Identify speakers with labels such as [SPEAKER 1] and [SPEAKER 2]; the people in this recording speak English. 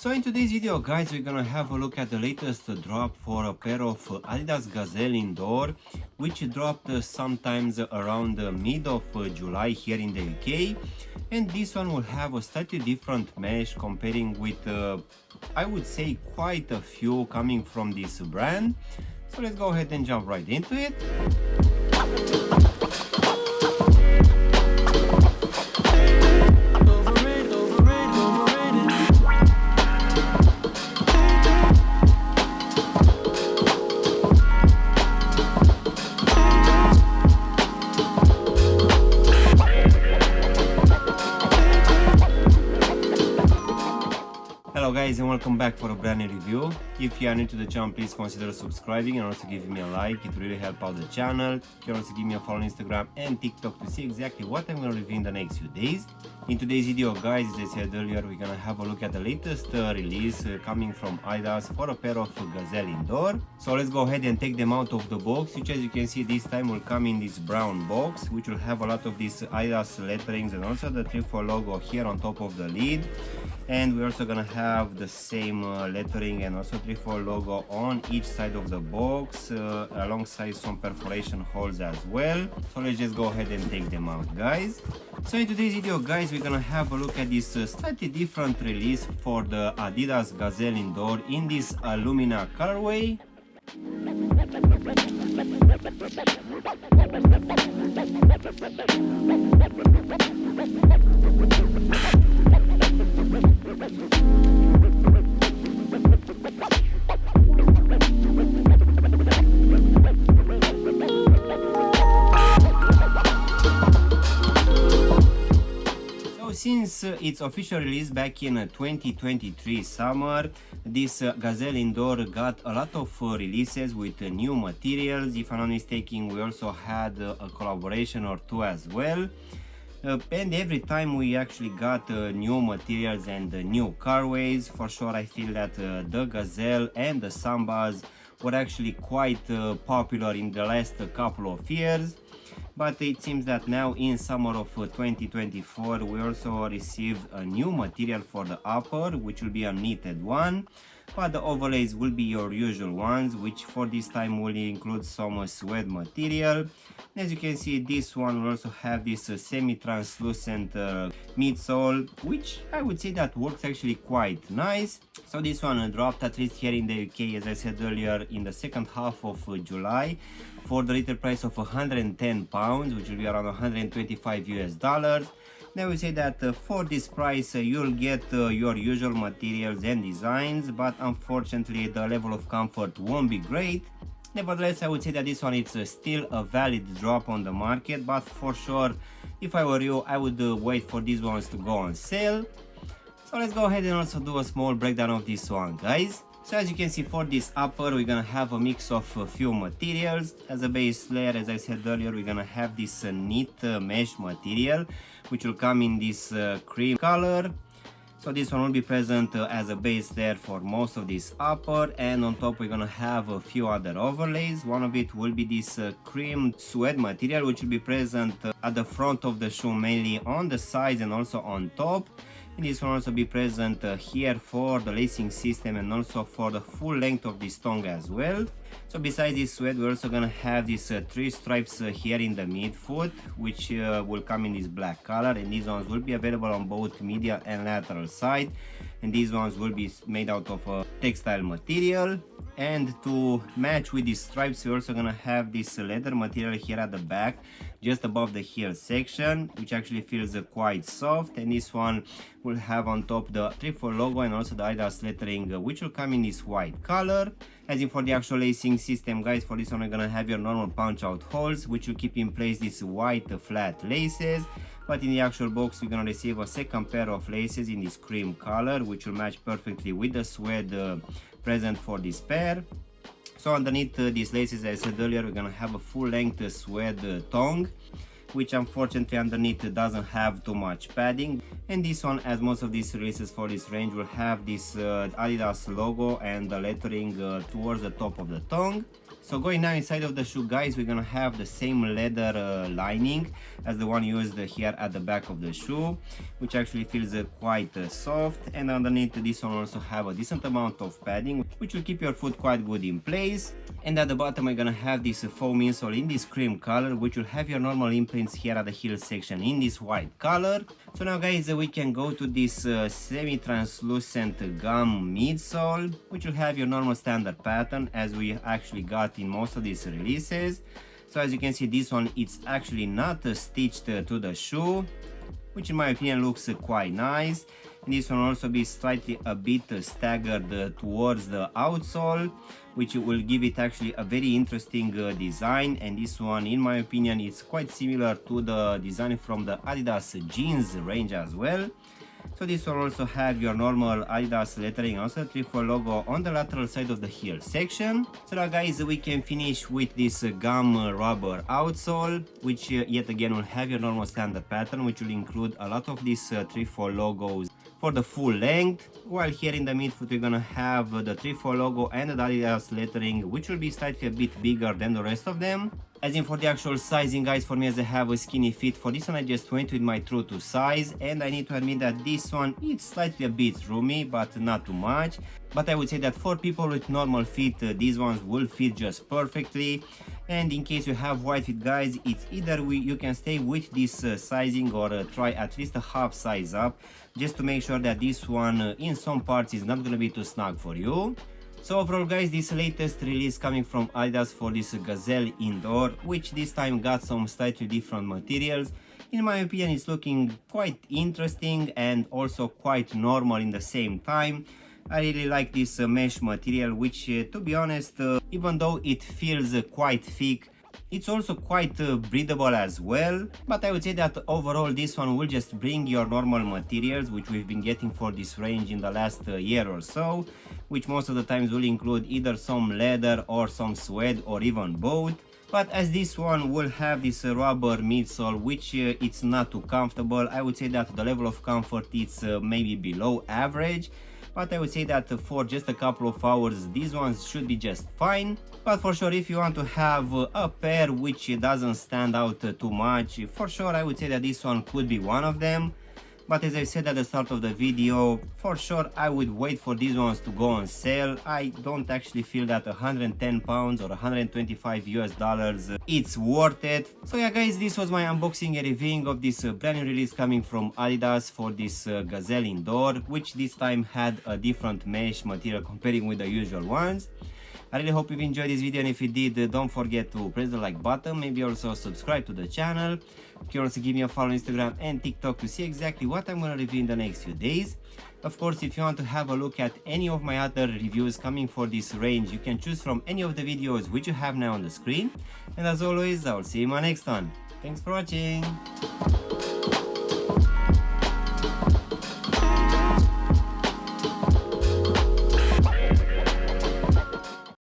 [SPEAKER 1] So in today's video guys, we're gonna have a look at the latest drop for a pair of Adidas Gazelle indoor, which dropped sometimes around the mid of July here in the UK. And this one will have a slightly different mesh comparing with I would say quite a few coming from this brand. So let's go ahead and jump right into it. Hello guys, and welcome back for a brand new review. If you are new to the channel, please consider subscribing and also giving me a like. It really helps out the channel. You can also give me a follow on Instagram and TikTok to see exactly what I'm going to review in the next few days. In today's video guys, as I said earlier, we're going to have a look at the latest release coming from Adidas for a pair of Gazelle indoor. So let's go ahead and take them out of the box, which as you can see this time will come in this brown box, which will have a lot of these Adidas letterings and also the 3-4 logo here on top of the lid. And we're also gonna have the same lettering and also 3-4 logo on each side of the box, alongside some perforation holes as well. So let's just go ahead and take them out guys. So in today's video guys, we're gonna have a look at this slightly different release for the Adidas Gazelle indoor in this Alumina colorway. Since its official release back in 2023 summer, this Gazelle indoor got a lot of releases with new materials. If I'm not mistaken, we also had a collaboration or two as well. And every time we actually got new materials and new colorways. For sure I feel that the Gazelle and the Sambas were actually quite popular in the last couple of years. But it seems that now in summer of 2024 we also received a new material for the upper, which will be a knitted one, but the overlays will be your usual ones, which for this time will include some suede material. As you can see, this one will also have this semi-translucent midsole, which I would say that works actually quite nice. So this one dropped at least here in the UK, as I said earlier, in the second half of July for the retail price of £110, which will be around 125 US dollars. Now we say that for this price you'll get your usual materials and designs, but unfortunately the level of comfort won't be great. Nevertheless, I would say that this one is still a valid drop on the market, but for sure if I were you, I would wait for these ones to go on sale. So let's go ahead and also do a small breakdown of this one guys. So as you can see, for this upper we're gonna have a mix of a few materials. As a base layer, as I said earlier, we're gonna have this knit mesh material, which will come in this cream color. So this one will be present as a base layer for most of this upper, and on top we're gonna have a few other overlays. One of it will be this cream suede material, which will be present at the front of the shoe, mainly on the sides and also on top. And this will also be present here for the lacing system and also for the full length of this tongue as well. So besides this suede, we're also gonna have these 3 stripes here in the midfoot, which will come in this black color, and these ones will be available on both medial and lateral side, and these ones will be made out of a textile material. And to match with these stripes, we're also gonna have this leather material here at the back, just above the heel section, which actually feels quite soft. And this one will have on top the 3-4 logo and also the Adidas lettering, which will come in this white color. As in for the actual lacing system guys, for this one we're gonna have your normal punch out holes, which will keep in place these white flat laces. But in the actual box we're gonna receive a second pair of laces in this cream color, which will match perfectly with the suede present for this pair. So underneath these laces, as I said earlier, we're gonna have a full length suede tongue. which unfortunately underneath doesn't have too much padding. And this one, as most of these releases for this range, will have this Adidas logo and the lettering towards the top of the tongue. So going now inside of the shoe, guys, we're gonna have the same leather lining as the one used here at the back of the shoe, which actually feels quite soft. And underneath this one also have a decent amount of padding, which will keep your foot quite good in place. And at the bottom we're gonna have this foam insole in this cream color, which will have your normal imprints here at the heel section in this white color. So now, guys, we can go to this semi-translucent gum midsole, which will have your normal standard pattern as we actually got in most of these releases. So as you can see, this one, it's actually not stitched to the shoe, which in my opinion looks quite nice. And this one will also be slightly a bit staggered towards the outsole, which will give it actually a very interesting design. And this one, in my opinion, is quite similar to the design from the Adidas jeans range as well. So this will also have your normal Adidas lettering, also triple logo on the lateral side of the heel section. So now, guys, we can finish with this gum rubber outsole, which yet again will have your normal standard pattern, which will include a lot of these triple logos for the full length, while here in the midfoot we're gonna have the triple logo and the Adidas lettering, which will be slightly a bit bigger than the rest of them. As in for the actual sizing, guys, for me, as I have a skinny feet, for this one I just went with my true to size, and I need to admit that this one is slightly a bit roomy, but not too much. But I would say that for people with normal feet, these ones will fit just perfectly. And in case you have wide feet, guys, it's either you can stay with this sizing or try at least a half size up, just to make sure that this one in some parts is not gonna be too snug for you. So overall, guys, this latest release coming from Adidas for this Gazelle indoor, which this time got some slightly different materials, in my opinion it's looking quite interesting and also quite normal in the same time. I really like this mesh material, which to be honest, even though it feels quite thick, it's also quite breathable as well. But I would say that overall this one will just bring your normal materials, which we've been getting for this range in the last year or so, which most of the times will include either some leather or some suede or even both. But as this one will have this rubber midsole, which it's not too comfortable, I would say that the level of comfort is maybe below average. But I would say that for just a couple of hours these ones should be just fine. But for sure, if you want to have a pair which doesn't stand out too much, for sure I would say that this one could be one of them. But as I said at the start of the video, for sure I would wait for these ones to go on sale. I don't actually feel that 110 pounds or 125 US dollars it's worth it. So yeah, guys, this was my unboxing and reviewing of this brand new release coming from Adidas for this Gazelle indoor, which this time had a different mesh material comparing with the usual ones. I really hope you've enjoyed this video, and if you did, don't forget to press the like button, maybe also subscribe to the channel. You can also give me a follow on Instagram and TikTok to see exactly what I'm gonna review in the next few days. Of course, if you want to have a look at any of my other reviews coming for this range, you can choose from any of the videos which you have now on the screen. And as always, I'll see you in my next one. Thanks for watching!